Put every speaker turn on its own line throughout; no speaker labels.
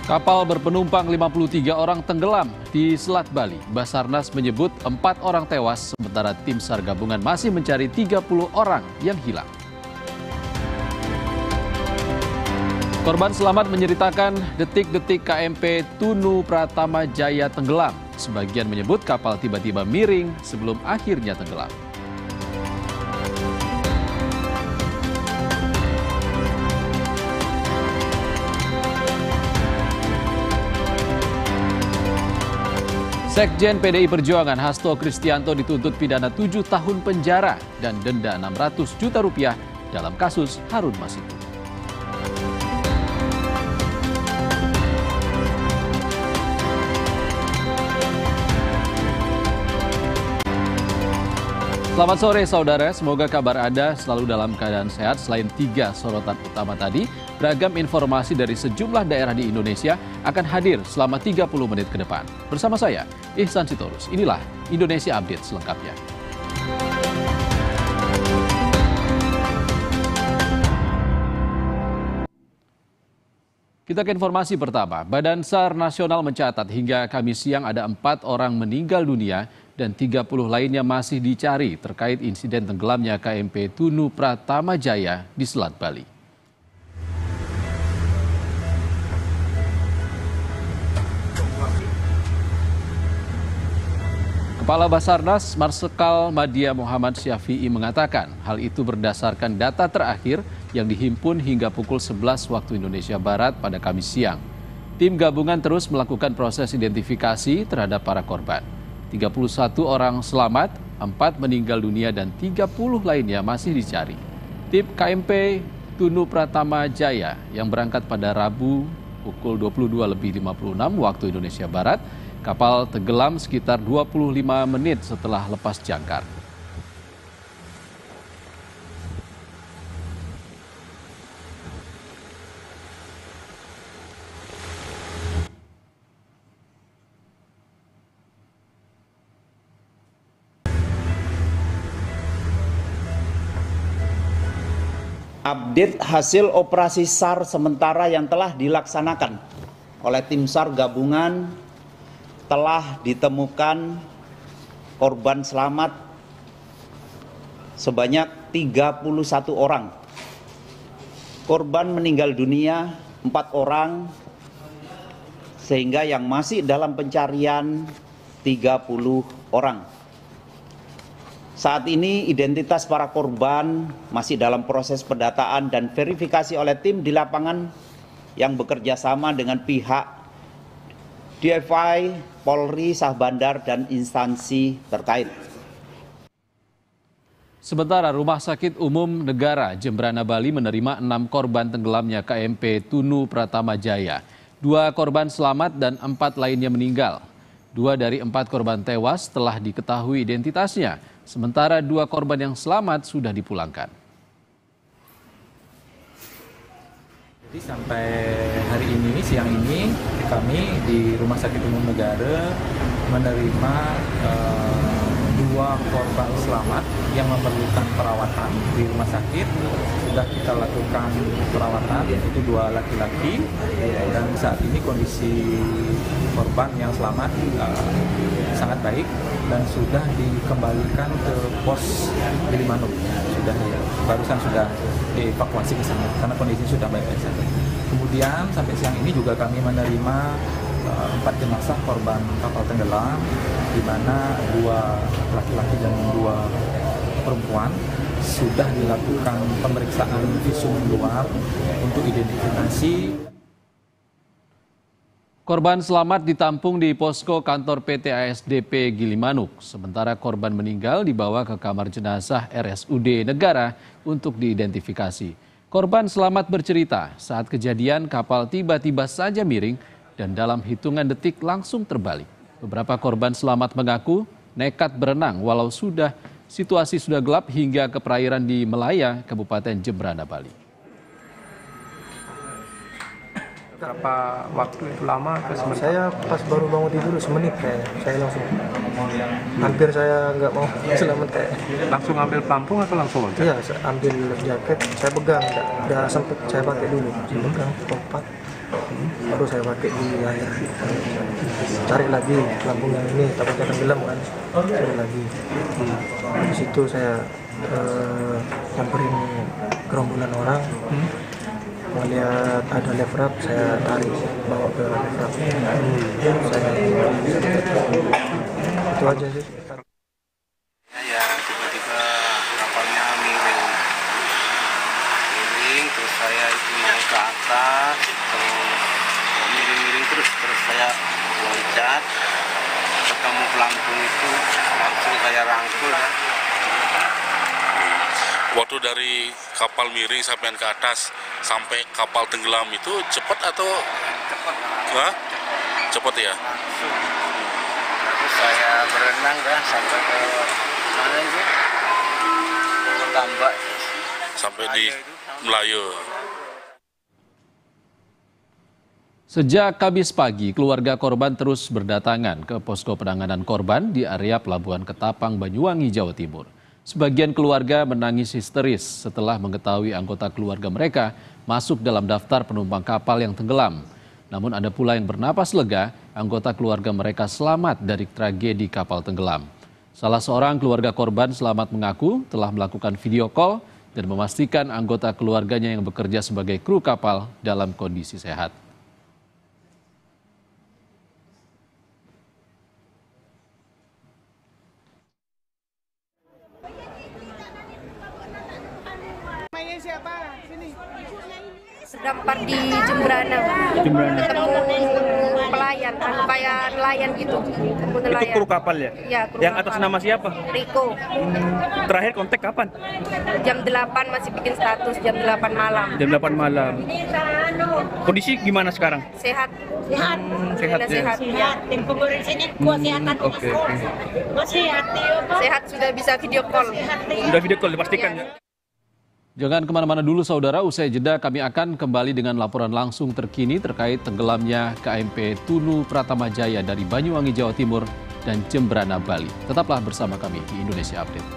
Kapal berpenumpang 53 orang tenggelam di Selat Bali. Basarnas menyebut 4 orang tewas, sementara tim SAR gabungan masih mencari 30 orang yang hilang. Korban selamat menceritakan detik-detik KMP Tunu Pratama Jaya tenggelam. Sebagian menyebut kapal tiba-tiba miring sebelum akhirnya tenggelam. Sekjen PDI Perjuangan Hasto Kristianto dituntut pidana 7 tahun penjara dan denda 600 juta rupiah dalam kasus Harun Masiku. Selamat sore saudara, semoga kabar Anda selalu dalam keadaan sehat. Selain 3 sorotan utama tadi, beragam informasi dari sejumlah daerah di Indonesia akan hadir selama 30 menit ke depan. Bersama saya, Ihsan Sitorus. Inilah Indonesia Update selengkapnya. Kita ke informasi pertama. Badan SAR Nasional mencatat hingga Kamis siang ada 4 orang meninggal dunia dan 30 lainnya masih dicari terkait insiden tenggelamnya KMP Tunu Pratama Jaya di Selat Bali. Kepala Basarnas Marsikal Madya Muhammad Syafi'i mengatakan hal itu berdasarkan data terakhir yang dihimpun hingga pukul 11 waktu Indonesia Barat pada Kamis siang. Tim gabungan terus melakukan proses identifikasi terhadap para korban. 31 orang selamat, 4 meninggal dunia dan 30 lainnya masih dicari. Tim KMP Tunu Pratama Jaya yang berangkat pada Rabu pukul 22.56 waktu Indonesia Barat, kapal tenggelam sekitar 25 menit setelah lepas jangkar.
Update hasil operasi SAR sementara yang telah dilaksanakan oleh tim SAR gabungan telah ditemukan korban selamat sebanyak 31 orang. Korban meninggal dunia 4 orang, sehingga yang masih dalam pencarian 30 orang. Saat ini identitas para korban masih dalam proses pendataan dan verifikasi oleh tim di lapangan yang bekerja sama dengan pihak DFI, Polri, Sah Bandar, dan instansi terkait.
Sementara Rumah Sakit Umum Negara Jembrana Bali menerima 6 korban tenggelamnya KMP Tunu Pratama Jaya. 2 korban selamat dan 4 lainnya meninggal. 2 dari 4 korban tewas telah diketahui identitasnya. Sementara 2 korban yang selamat sudah dipulangkan.
Jadi sampai hari ini, siang ini, kami di Rumah Sakit Umum Negara menerima 2 korban selamat yang memerlukan perawatan di rumah sakit. Sudah kita lakukan perawatan, itu 2 laki-laki, dan saat ini kondisi korban yang selamat sangat baik dan sudah dikembalikan ke pos Gilimanuk. Barusan sudah dievakuasi ke sana karena kondisi sudah baik-baik saja. Kemudian sampai siang ini juga kami menerima 4 jenazah korban kapal tenggelam, di mana 2 laki-laki dan 2 perempuan sudah dilakukan pemeriksaan visum luar untuk identifikasi.
Korban selamat ditampung di posko kantor PT ASDP Gilimanuk. Sementara korban meninggal dibawa ke kamar jenazah RSUD Negara untuk diidentifikasi. Korban selamat bercerita saat kejadian kapal tiba-tiba saja miring dan dalam hitungan detik langsung terbalik. Beberapa korban selamat mengaku nekat berenang walau situasi sudah gelap hingga ke perairan di Melaya, Kabupaten Jembrana, Bali.
Berapa waktu itu lama?
Saya pas baru bangun tidur semenit kayak saya langsung hampir saya nggak mau selamat kayak.
Langsung ambil pelampung atau langsung loncat?
Iya, saya ambil jaket, saya pegang, nggak sempet saya pakai dulu, saya pegang kompak, baru saya pakai di air. Cari lagi pelampung yang ini, takutnya tenggelam kan, cari ladi. Di situ saya nyamperin gerombolan orang. Melihat ada levrap, saya tarik bawa ke levrap. Itu aja sih.
Ya tiba-tiba kapalnya miring, terus saya itu naik ke atas, terus miring terus saya loncat, ketemu pelampung itu langsung saya rangkul ya.
Waktu dari kapal miring sampai ke atas sampai kapal tenggelam itu cepat atau?
Cepat.
Hah? Cepat ya?
Langsung. Terus saya berenang dah sampai ke mana itu? Ke Tambak.
Sampai di Melayu.
Sejak Kamis pagi, keluarga korban terus berdatangan ke posko penanganan korban di area Pelabuhan Ketapang, Banyuwangi, Jawa Timur. Sebagian keluarga menangis histeris setelah mengetahui anggota keluarga mereka masuk dalam daftar penumpang kapal yang tenggelam. Namun ada pula yang bernapas lega, anggota keluarga mereka selamat dari tragedi kapal tenggelam. Salah seorang keluarga korban selamat mengaku telah melakukan video call dan memastikan anggota keluarganya yang bekerja sebagai kru kapal dalam kondisi sehat.
Terdampar di Jembrana. Ketemu pelayan, kayak nelayan gitu.
Itu kru kapal ya?
Iya, kru
yang
kapal.
atas nama siapa?
Riko.
Terakhir kontak kapan?
Jam 8 masih bikin status, jam 8 malam.
Jam 8 malam. Kondisi gimana sekarang?
Sehat.
Sehat ya?
Sehat. Ya.
Oke.
Sehat, sudah bisa video call.
Udah video call dipastikan ya?
Jangan kemana-mana dulu saudara, usai jeda kami akan kembali dengan laporan langsung terkini terkait tenggelamnya KMP Tunu Pratama Jaya dari Banyuwangi, Jawa Timur dan Jembrana, Bali. Tetaplah bersama kami di Indonesia Update.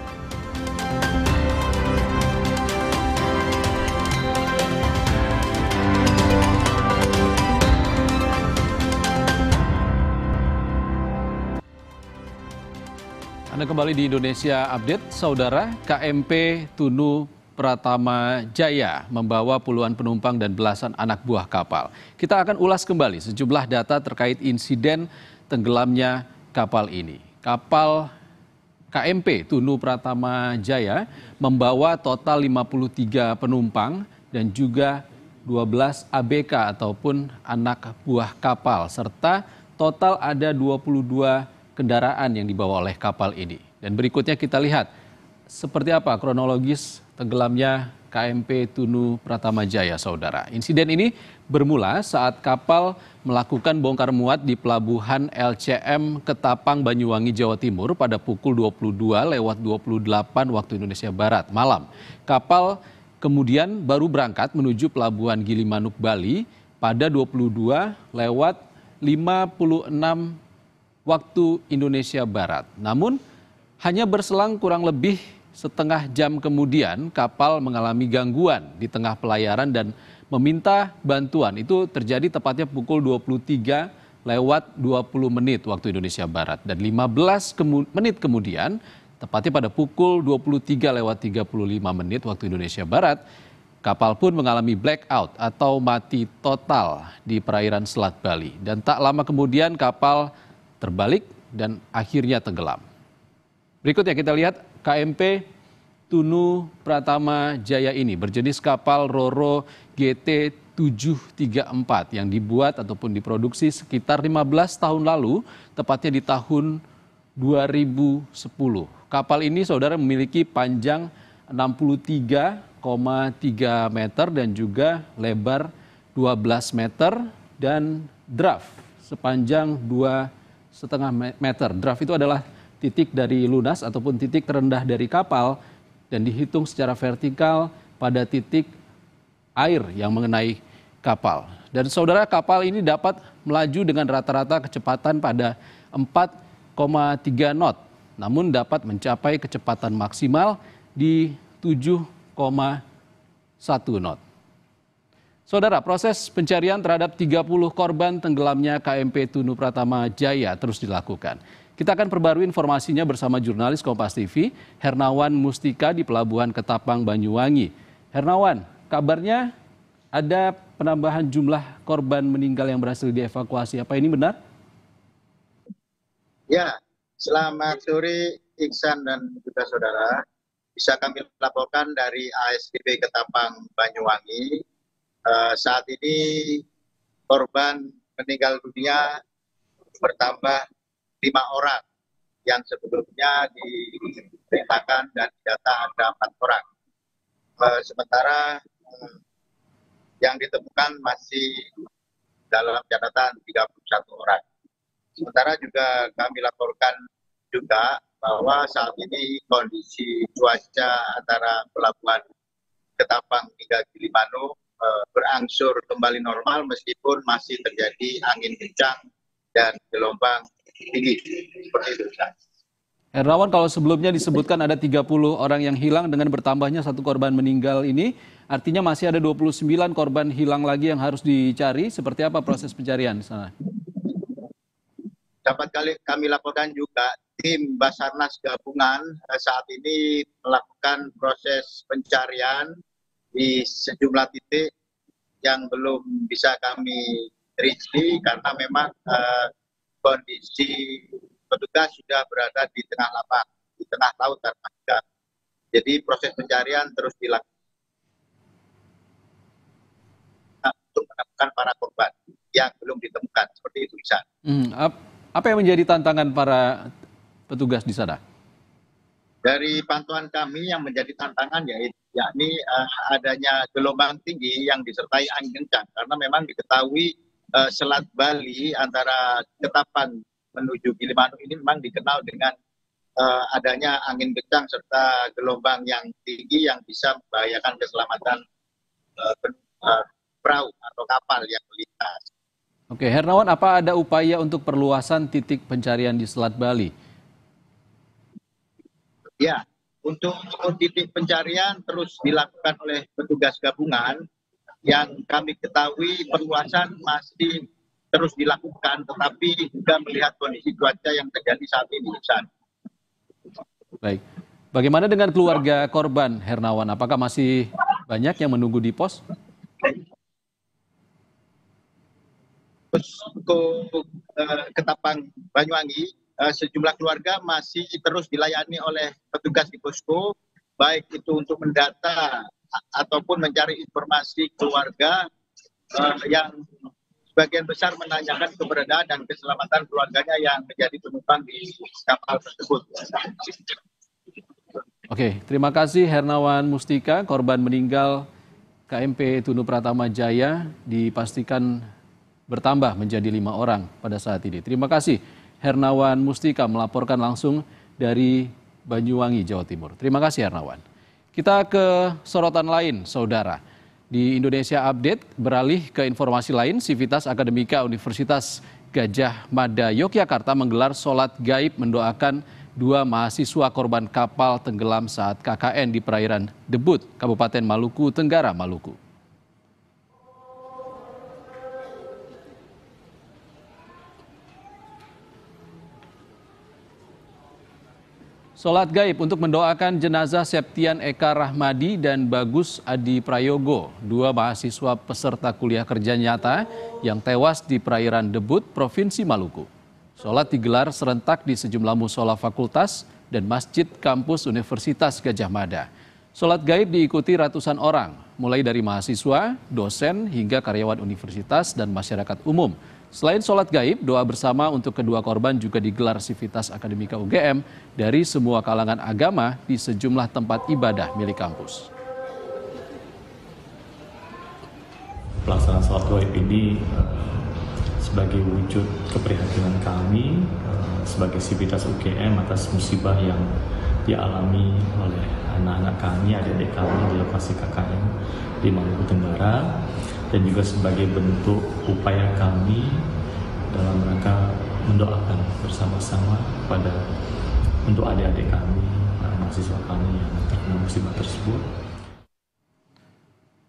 Anda kembali di Indonesia Update, saudara. KMP Tunu Pratama Jaya membawa puluhan penumpang dan belasan anak buah kapal. Kita akan ulas kembali sejumlah data terkait insiden tenggelamnya kapal ini. Kapal KMP Tunu Pratama Jaya membawa total 53 penumpang dan juga 12 ABK ataupun anak buah kapal, serta total ada 22 kendaraan yang dibawa oleh kapal ini. Dan berikutnya kita lihat seperti apa kronologis tenggelamnya KMP Tunu Pratama Jaya, saudara. Insiden ini bermula saat kapal melakukan bongkar muat di pelabuhan LCM Ketapang, Banyuwangi, Jawa Timur pada pukul 22:28 waktu Indonesia Barat malam. Kapal kemudian baru berangkat menuju pelabuhan Gilimanuk, Bali pada 22:56 waktu Indonesia Barat. Namun hanya berselang kurang lebih setengah jam kemudian kapal mengalami gangguan di tengah pelayaran dan meminta bantuan. Itu terjadi tepatnya pukul 23:20 waktu Indonesia Barat. Dan 15 menit kemudian, tepatnya pada pukul 23:35 waktu Indonesia Barat, kapal pun mengalami blackout atau mati total di perairan Selat Bali. Dan tak lama kemudian kapal terbalik dan akhirnya tenggelam. Berikutnya kita lihat KMP Tunu Pratama Jaya ini berjenis kapal Roro GT 734 yang dibuat ataupun diproduksi sekitar 15 tahun lalu, tepatnya di tahun 2010. Kapal ini, saudara, memiliki panjang 63,3 meter dan juga lebar 12 meter dan draft sepanjang 2,5 meter. Draft itu adalah titik dari lunas ataupun titik terendah dari kapal dan dihitung secara vertikal pada titik air yang mengenai kapal. Dan saudara, kapal ini dapat melaju dengan rata-rata kecepatan pada 4,3 knot, namun dapat mencapai kecepatan maksimal di 7,1 knot. Saudara, proses pencarian terhadap 30 korban tenggelamnya KMP Tunu Pratama Jaya terus dilakukan. Kita akan perbarui informasinya bersama jurnalis Kompas TV, Hernawan Mustika di Pelabuhan Ketapang, Banyuwangi. Hernawan, kabarnya ada penambahan jumlah korban meninggal yang berhasil dievakuasi. Apa ini benar?
Ya, selamat sore Iksan dan juga saudara. Bisa kami laporkan dari ASDP Ketapang, Banyuwangi. Saat ini korban meninggal dunia bertambah 5 orang yang sebelumnya diberitakan dan didata ada 4 orang. Sementara yang ditemukan masih dalam catatan 31 orang. Sementara juga kami laporkan juga bahwa saat ini kondisi cuaca antara Pelabuhan Ketapang hingga Gilimanuk berangsur kembali normal meskipun masih terjadi angin kencang dan gelombang tinggi. Seperti itu.
Hernawan, kalau sebelumnya disebutkan ada 30 orang yang hilang dengan bertambahnya 1 korban meninggal ini, artinya masih ada 29 korban hilang lagi yang harus dicari. Seperti apa proses pencarian di sana?
Dapat kami laporkan juga tim Basarnas gabungan saat ini melakukan proses pencarian di sejumlah titik yang belum bisa kami rinci karena memang kondisi petugas sudah berada di tengah lapangan, di tengah laut dan juga. Jadi proses pencarian terus dilakukan untuk menemukan para korban yang belum ditemukan. Seperti itu bisa.
Apa yang menjadi tantangan para petugas di sana?
Dari pantauan kami yang menjadi tantangan yakni adanya gelombang tinggi yang disertai angin kencang karena memang diketahui Selat Bali antara Ketapang menuju Gilimanuk ini memang dikenal dengan adanya angin kencang serta gelombang yang tinggi yang bisa membahayakan keselamatan perahu atau kapal yang melintas.
Oke, Hernawan, apa ada upaya untuk perluasan titik pencarian di Selat Bali?
Ya, untuk titik pencarian terus dilakukan oleh petugas gabungan yang kami ketahui perluasan masih terus dilakukan, tetapi juga melihat kondisi cuaca yang terjadi saat ini.
Baik, bagaimana dengan keluarga korban, Hernawan? Apakah masih banyak yang menunggu di pos?
Untuk Ketapang Banyuwangi, sejumlah keluarga masih terus dilayani oleh petugas di posko, baik itu untuk mendata ataupun mencari informasi keluarga yang sebagian besar menanyakan keberadaan dan keselamatan keluarganya yang menjadi penumpang di kapal tersebut.
Oke, terima kasih Hernawan Mustika. Korban meninggal KMP Tunu Pratama Jaya dipastikan bertambah menjadi 5 orang pada saat ini. Terima kasih Hernawan Mustika melaporkan langsung dari Banyuwangi, Jawa Timur. Terima kasih Hernawan. Kita ke sorotan lain, saudara. Di Indonesia Update, beralih ke informasi lain, Civitas Akademika Universitas Gadjah Mada Yogyakarta menggelar sholat gaib mendoakan 2 mahasiswa korban kapal tenggelam saat KKN di perairan Debut, Kabupaten Maluku Tenggara, Maluku. Sholat gaib untuk mendoakan jenazah Septian Eka Rahmadi dan Bagus Adi Prayogo, 2 mahasiswa peserta kuliah kerja nyata yang tewas di perairan Debut, Provinsi Maluku. Sholat digelar serentak di sejumlah musola fakultas dan masjid kampus Universitas Gadjah Mada. Sholat gaib diikuti ratusan orang, mulai dari mahasiswa, dosen, hingga karyawan universitas dan masyarakat umum. Selain sholat gaib, doa bersama untuk kedua korban juga digelar Civitas Akademika UGM dari semua kalangan agama di sejumlah tempat ibadah milik kampus.
Pelaksanaan sholat gaib ini sebagai wujud keprihatinan kami sebagai Civitas UGM atas musibah yang dialami oleh anak-anak kami, adik-adik kami di lokasi KKN di Maluku Tenggara. dan juga sebagai bentuk upaya kami dalam rangka mendoakan bersama-sama untuk adik-adik kami, mahasiswa kami yang terkena musibah tersebut.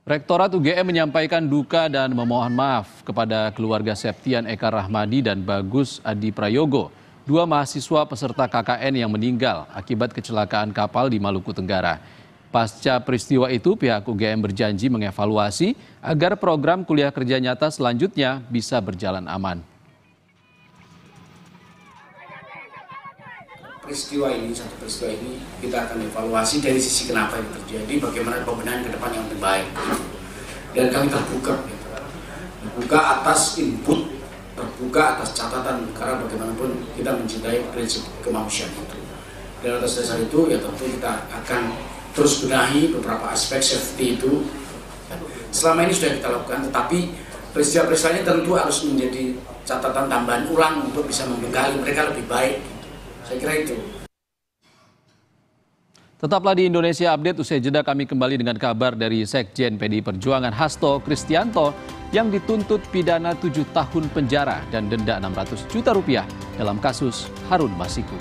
Rektorat UGM menyampaikan duka dan memohon maaf kepada keluarga Septian Eka Rahmadi dan Bagus Adi Prayogo, dua mahasiswa peserta KKN yang meninggal akibat kecelakaan kapal di Maluku Tenggara. Pasca peristiwa itu, pihak UGM berjanji mengevaluasi agar program kuliah kerja nyata selanjutnya bisa berjalan aman.
Satu peristiwa ini kita akan evaluasi dari sisi kenapa ini terjadi, bagaimana pembenahan ke depan yang lebih baik. Dan kami terbuka atas input, terbuka atas catatan, karena bagaimanapun kita mencintai prinsip kemanusiaan itu. Dan atas dasar itu ya tentu kita akan terus benahi beberapa aspek safety itu. Selama ini sudah kita lakukan, tetapi peristiwa-peristiwa ini tentu harus menjadi catatan tambahan ulang untuk bisa membekali mereka lebih baik. Saya kira itu.
Tetaplah di Indonesia Update. Usai jeda kami kembali dengan kabar dari Sekjen PDI Perjuangan Hasto Kristianto yang dituntut pidana 7 tahun penjara dan denda 600 juta rupiah dalam kasus Harun Masiku.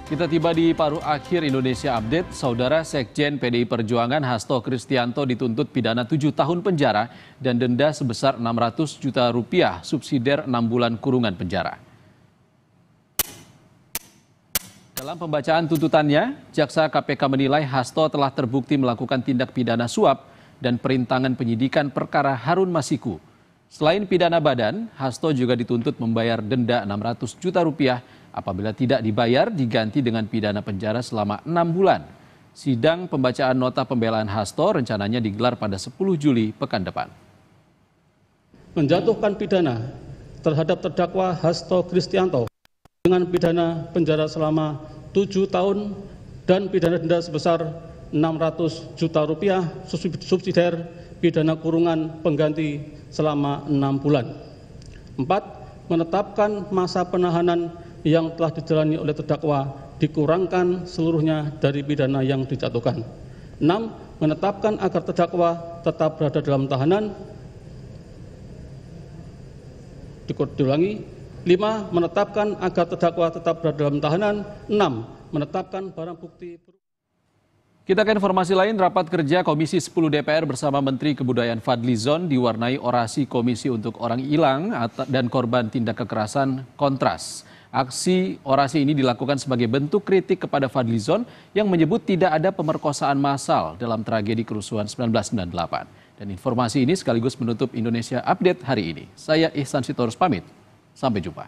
Kita tiba di paruh akhir Indonesia Update. Saudara, Sekjen PDI Perjuangan Hasto Kristianto dituntut pidana 7 tahun penjara dan denda sebesar 600 juta rupiah subsidiar 6 bulan kurungan penjara. Dalam pembacaan tuntutannya, Jaksa KPK menilai Hasto telah terbukti melakukan tindak pidana suap dan perintangan penyidikan perkara Harun Masiku. Selain pidana badan, Hasto juga dituntut membayar denda 600 juta rupiah. Apabila tidak dibayar, diganti dengan pidana penjara selama 6 bulan. Sidang pembacaan nota pembelaan Hasto rencananya digelar pada 10 Juli pekan depan.
Menjatuhkan pidana terhadap terdakwa Hasto Kristianto dengan pidana penjara selama 7 tahun dan pidana denda sebesar 600 juta rupiah subsidiar pidana kurungan pengganti selama 6 bulan. 4. Menetapkan masa penahanan yang telah dijalani oleh terdakwa dikurangkan seluruhnya dari pidana yang dijatuhkan. 6. Menetapkan agar terdakwa tetap berada dalam tahanan. Diulangi. 5. Menetapkan agar terdakwa tetap berada dalam tahanan. 6. Menetapkan barang bukti.
Kita ke informasi lain. Rapat kerja Komisi 10 DPR bersama Menteri Kebudayaan Fadlizon diwarnai orasi Komisi untuk Orang Hilang dan Korban Tindak Kekerasan Kontras. Aksi orasi ini dilakukan sebagai bentuk kritik kepada Fadlizon yang menyebut tidak ada pemerkosaan massal dalam tragedi kerusuhan 1998. Dan informasi ini sekaligus menutup Indonesia Update hari ini. Saya Ihsan Sitorus pamit. Sampai jumpa.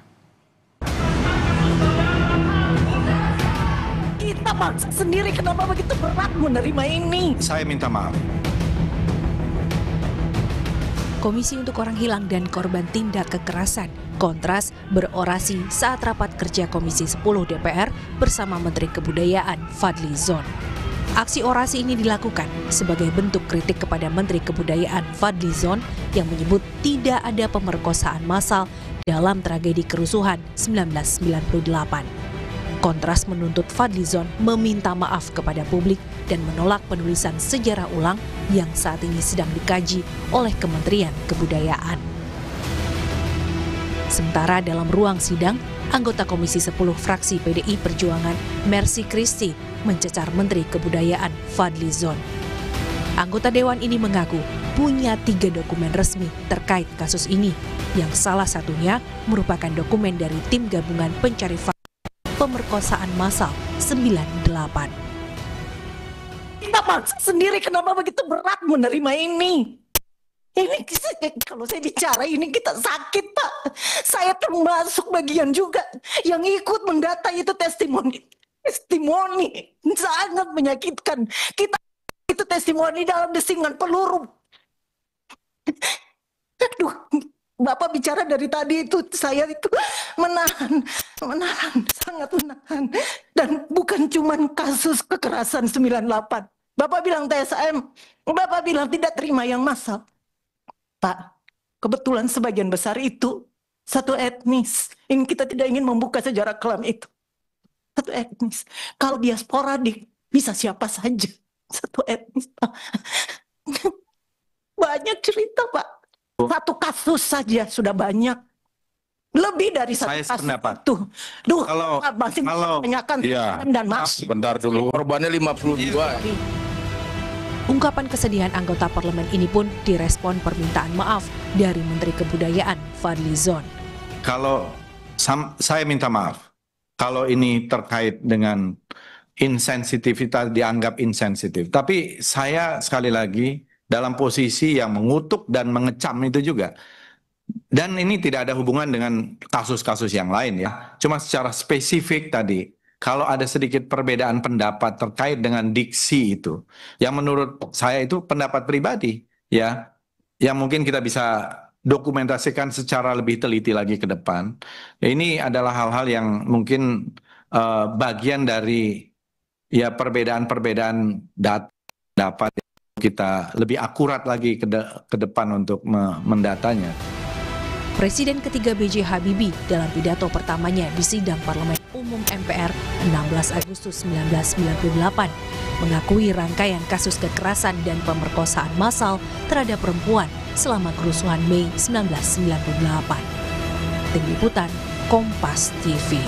Kita bangsa sendiri, kenapa begitu berat menerima ini?
Saya minta maaf.
Komisi untuk Orang Hilang dan Korban Tindak Kekerasan Kontras berorasi saat rapat kerja Komisi 10 DPR bersama Menteri Kebudayaan Fadlizon. Aksi orasi ini dilakukan sebagai bentuk kritik kepada Menteri Kebudayaan Fadlizon yang menyebut tidak ada pemerkosaan massal dalam tragedi kerusuhan 1998. Kontras menuntut Fadlizon meminta maaf kepada publik dan menolak penulisan sejarah ulang yang saat ini sedang dikaji oleh Kementerian Kebudayaan. Sementara dalam ruang sidang, anggota Komisi 10 fraksi PDI Perjuangan Mercy Christie mencecar Menteri Kebudayaan Fadlizon. Anggota Dewan ini mengaku punya 3 dokumen resmi terkait kasus ini, yang salah satunya merupakan dokumen dari Tim Gabungan Pencari Fakta Pemerkosaan Massal 98.
Kita bangsa sendiri, kenapa begitu berat menerima ini? Ini kalau saya bicara ini kita sakit, Pak. Saya termasuk bagian juga yang ikut mendata itu testimoni sangat menyakitkan. Kita itu testimoni dalam desingan peluru. Aduh, Bapak bicara dari tadi itu saya itu menahan, sangat menahan. Dan bukan cuma kasus kekerasan 98. Bapak bilang TSM, Bapak bilang tidak terima yang massal. Pak, Kebetulan sebagian besar itu satu etnis. Ini kita tidak ingin membuka sejarah kelam itu. Satu etnis. Kalau dia sporadik, bisa siapa saja. Satu etnis. Banyak cerita, Pak. Satu kasus saja sudah banyak. Lebih dari satu
Saya
kasus
sependapat.
itu. Duh,
Kalau
masih menanyakan
iya,
dan Mas.
sebentar dulu. Korbannya 52.
Ungkapan kesedihan anggota parlemen ini pun direspon permintaan maaf dari Menteri Kebudayaan Fadly Zon.
Kalau saya minta maaf, kalau ini terkait dengan insensitivitas dianggap insensitif. Tapi saya sekali lagi dalam posisi yang mengutuk dan mengecam itu juga. Dan ini tidak ada hubungan dengan kasus-kasus yang lain ya. Cuma secara spesifik tadi, kalau ada sedikit perbedaan pendapat terkait dengan diksi itu, yang menurut saya itu pendapat pribadi ya, yang mungkin kita bisa dokumentasikan secara lebih teliti lagi ke depan. Ini adalah hal-hal yang mungkin bagian dari ya perbedaan-perbedaan dapat kita lebih akurat lagi ke depan untuk mendatanya.
Presiden ketiga B.J. Habibie dalam pidato pertamanya di sidang Parlemen Umum MPR 16 Agustus 1998 mengakui rangkaian kasus kekerasan dan pemerkosaan massal terhadap perempuan selama kerusuhan Mei 1998. Tim Liputan Kompas TV.